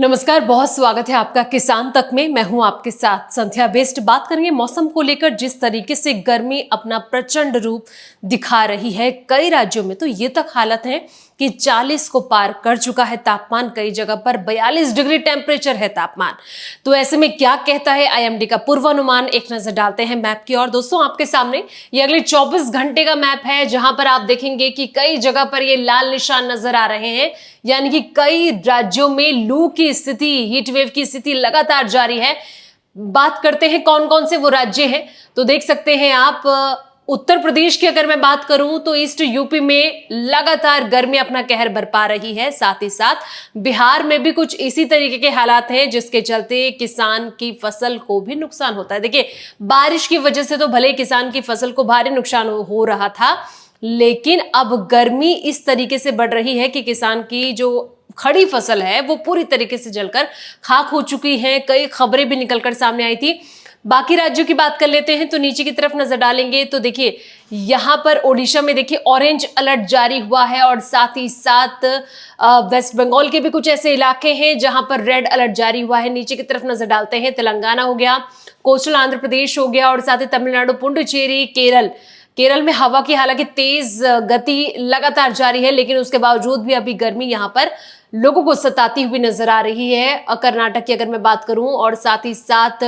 नमस्कार, बहुत स्वागत है आपका किसान तक में। मैं हूं आपके साथ संध्या बेस्ट। बात करेंगे मौसम को लेकर। जिस तरीके से गर्मी अपना प्रचंड रूप दिखा रही है कई राज्यों में, तो ये तक हालत है कि 40 को पार कर चुका है तापमान। कई जगह पर 42 डिग्री टेम्परेचर है तापमान। तो ऐसे में क्या कहता है आईएमडी का पूर्वानुमान, एक नजर डालते हैं मैप की। और दोस्तों, आपके सामने ये अगले 24 घंटे का मैप है, जहां पर आप देखेंगे कि कई जगह पर ये लाल निशान नजर आ रहे हैं, यानी कि कई राज्यों में लू की स्थिति, हीट वेव की स्थिति लगातार जारी है। बात करते हैं कौन कौन से वो राज्य हैं, तो देख सकते हैं आप। उत्तर प्रदेश की अगर मैं बात करूं तो ईस्ट यूपी में लगातार गर्मी अपना कहर बरपा रही है। साथ ही साथ बिहार में भी कुछ इसी तरीके के हालात हैं, जिसके चलते किसान की फसल को भी नुकसान होता है। देखिए, बारिश की वजह से तो भले किसान की फसल को भारी नुकसान हो रहा था, लेकिन अब गर्मी इस तरीके से बढ़ रही है कि किसान की जो खड़ी फसल है वो पूरी तरीके से जलकर खाक हो चुकी है। कई खबरें भी निकलकर सामने आई थी। बाकी राज्यों की बात कर लेते हैं, तो नीचे की तरफ नजर डालेंगे तो देखिए, यहां पर ओडिशा में देखिए ऑरेंज अलर्ट जारी हुआ है, और साथ ही साथ वेस्ट बंगाल के भी कुछ ऐसे इलाके हैं जहां पर रेड अलर्ट जारी हुआ है। नीचे की तरफ नजर डालते हैं, तेलंगाना हो गया, कोस्टल आंध्र प्रदेश हो गया, और साथ ही तमिलनाडु, पुडुचेरी, केरल में हवा की हालांकि तेज गति लगातार जारी है, लेकिन उसके बावजूद भी अभी गर्मी यहां पर लोगों को सताती हुई नजर आ रही है। कर्नाटक की अगर मैं बात करूं, और साथ ही साथ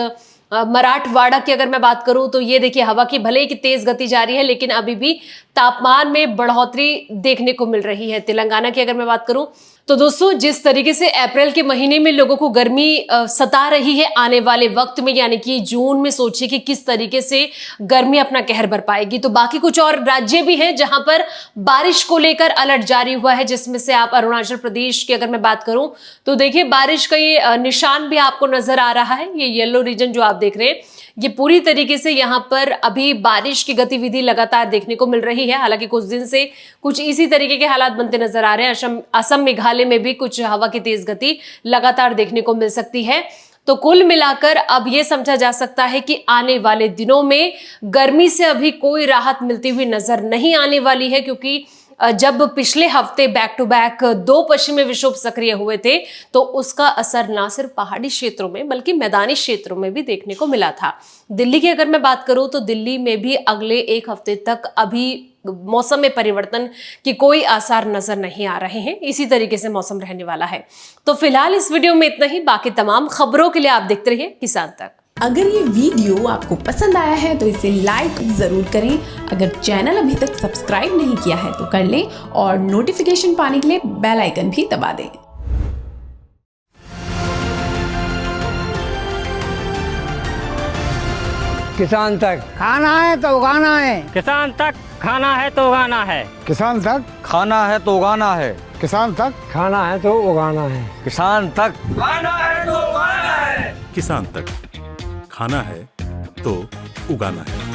मराठवाड़ा की अगर मैं बात करूं, तो ये देखिए हवा की भले ही की तेज गति जारी है, लेकिन अभी भी तापमान में बढ़ोतरी देखने को मिल रही है। तेलंगाना की अगर मैं बात करूं, तो दोस्तों, जिस तरीके से अप्रैल के महीने में लोगों को गर्मी सता रही है, आने वाले वक्त में यानी कि जून में सोचिए कि किस तरीके से गर्मी अपना कहर बरपाएगी। तो बाकी कुछ और राज्य भी हैं जहां पर बारिश को लेकर अलर्ट जारी हुआ है, जिसमें से आप अरुणाचल प्रदेश की अगर मैं बात करूं, तो देखिए बारिश का ये निशान भी आपको नजर आ रहा है। ये येलो रीजन जो आप देख रहे हैं, ये पूरी तरीके से यहाँ पर अभी बारिश की गतिविधि लगातार देखने को मिल रही है। हालांकि कुछ दिन से कुछ इसी तरीके के हालात बनते नजर आ रहे हैं। असम मेघालय में भी कुछ हवा की तेज गति लगातार देखने को मिल सकती है। तो कुल मिलाकर अब यह समझा जा सकता है कि आने वाले दिनों में गर्मी से अभी कोई राहत मिलती हुई नजर नहीं आने वाली है, क्योंकि जब पिछले हफ्ते बैक टू बैक 2 पश्चिमी विक्षोभ सक्रिय हुए थे, तो उसका असर ना सिर्फ पहाड़ी क्षेत्रों में बल्कि मैदानी क्षेत्रों में भी देखने को मिला था। दिल्ली की अगर मैं बात करूं, तो दिल्ली में भी अगले 1 हफ्ते तक अभी मौसम में परिवर्तन की कोई आसार नजर नहीं आ रहे हैं। इसी तरीके से मौसम रहने वाला है। तो फिलहाल इस वीडियो में इतना ही। बाकी तमाम खबरों के लिए आप देखते रहिए किसान तक। अगर ये वीडियो आपको पसंद आया है तो इसे लाइक जरूर करें। अगर चैनल अभी तक सब्सक्राइब नहीं किया है तो कर लें, और नोटिफिकेशन पाने के लिए बेल आइकन भी दबा दें। किसान तक खाना है तो उगाना है। किसान तक खाना है तो उगाना है। किसान तक खाना है तो उगाना है। किसान तक खाना है तो उगाना है। किसान तक खाना है तो उगाना है। किसान तक खाना है तो उगाना है।